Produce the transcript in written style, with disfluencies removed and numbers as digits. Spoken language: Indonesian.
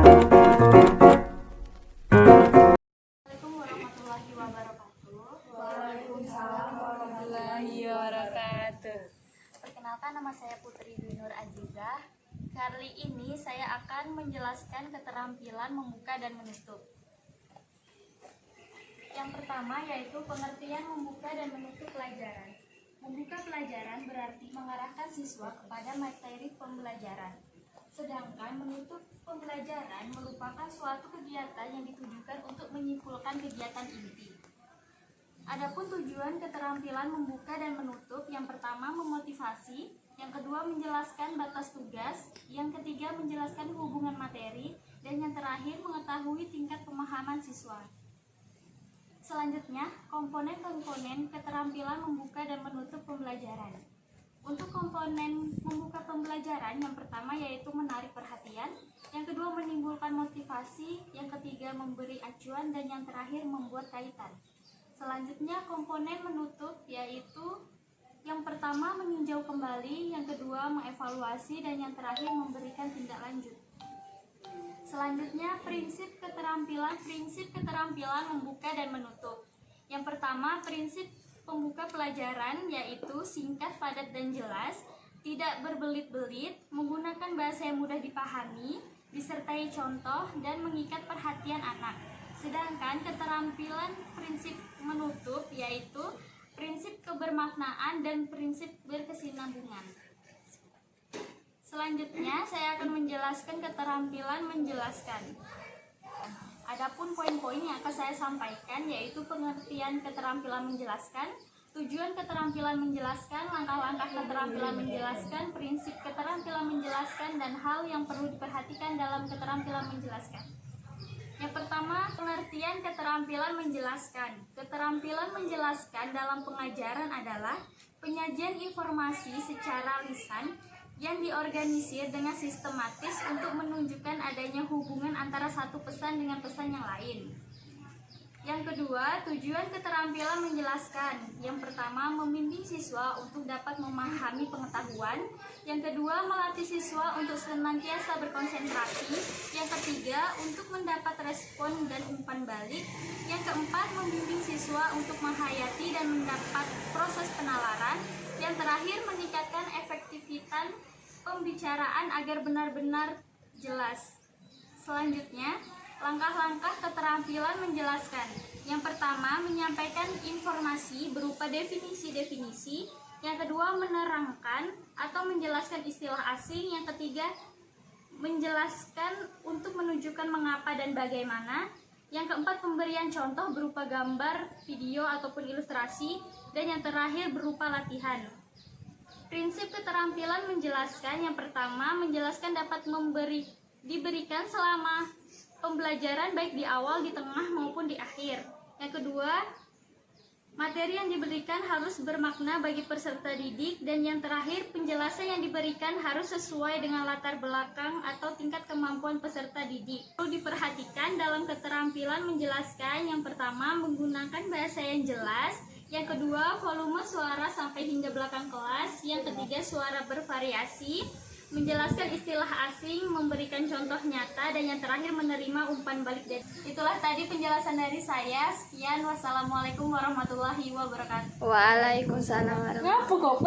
Assalamualaikum warahmatullahi wabarakatuh. Waalaikumsalam warahmatullahi wabarakatuh. Perkenalkan, nama saya Putri Dwi Nur Azizah. Kali ini saya akan menjelaskan keterampilan membuka dan menutup. Yang pertama yaitu pengertian membuka dan menutup pelajaran. Membuka pelajaran berarti mengarahkan siswa kepada materi pembelajaran. Sedangkan menutup pembelajaran merupakan suatu kegiatan yang ditujukan untuk menyimpulkan kegiatan inti. Adapun tujuan keterampilan membuka dan menutup, yang pertama memotivasi, yang kedua menjelaskan batas tugas, yang ketiga menjelaskan hubungan materi, dan yang terakhir mengetahui tingkat pemahaman siswa. Selanjutnya, komponen-komponen keterampilan membuka dan menutup pembelajaran. Untuk komponen membuka pembelajaran, yang pertama yaitu menarik perhatian, yang kedua menimbulkan motivasi, yang ketiga memberi acuan, dan yang terakhir membuat kaitan. Selanjutnya, komponen menutup yaitu yang pertama meninjau kembali, yang kedua mengevaluasi, dan yang terakhir memberikan tindak lanjut. Selanjutnya, prinsip keterampilan membuka dan menutup. Yang pertama, prinsip pembuka pelajaran yaitu singkat, padat, dan jelas, tidak berbelit-belit, menggunakan bahasa yang mudah dipahami, disertai contoh, dan mengikat perhatian anak. Sedangkan keterampilan prinsip menutup yaitu prinsip kebermaknaan dan prinsip berkesinambungan. Selanjutnya, saya akan menjelaskan keterampilan menjelaskan. Adapun poin-poin yang akan saya sampaikan yaitu pengertian keterampilan menjelaskan, tujuan keterampilan menjelaskan, langkah-langkah keterampilan menjelaskan, prinsip keterampilan menjelaskan, dan hal yang perlu diperhatikan dalam keterampilan menjelaskan. Yang pertama, pengertian keterampilan menjelaskan. Keterampilan menjelaskan dalam pengajaran adalah penyajian informasi secara lisan yang diorganisir dengan sistematis untuk menunjukkan adanya hubungan antara satu pesan dengan pesan yang lain. Yang kedua, tujuan keterampilan menjelaskan. Yang pertama, membimbing siswa untuk dapat memahami pengetahuan. Yang kedua, melatih siswa untuk senantiasa berkonsentrasi. Yang ketiga, untuk mendapat respon dan umpan balik. Yang keempat, membimbing siswa untuk menghayati dan mendapat proses penalaran. Yang terakhir, meningkatkan efektivitas pembicaraan agar benar-benar jelas. Selanjutnya, langkah-langkah keterampilan menjelaskan. Yang pertama, menyampaikan informasi berupa definisi-definisi. Yang kedua, menerangkan atau menjelaskan istilah asing. Yang ketiga, menjelaskan untuk menunjukkan mengapa dan bagaimana. Yang keempat, pemberian contoh berupa gambar, video, ataupun ilustrasi. Dan yang terakhir, berupa latihan. Prinsip keterampilan menjelaskan, yang pertama, menjelaskan dapat diberikan selama pembelajaran baik di awal, di tengah, maupun di akhir. Yang kedua, materi yang diberikan harus bermakna bagi peserta didik. Dan yang terakhir, penjelasan yang diberikan harus sesuai dengan latar belakang atau tingkat kemampuan peserta didik. Perlu diperhatikan dalam keterampilan menjelaskan, yang pertama, menggunakan bahasa yang jelas. Yang kedua, volume suara sampai hingga belakang kelas. Yang ketiga, suara bervariasi, menjelaskan istilah asing, memberikan contoh nyata, dan yang terakhir menerima umpan balik. Itulah tadi penjelasan dari saya. Sekian, wassalamualaikum warahmatullahi wabarakatuh. Waalaikumsalam warahmatullahi wabarakatuh.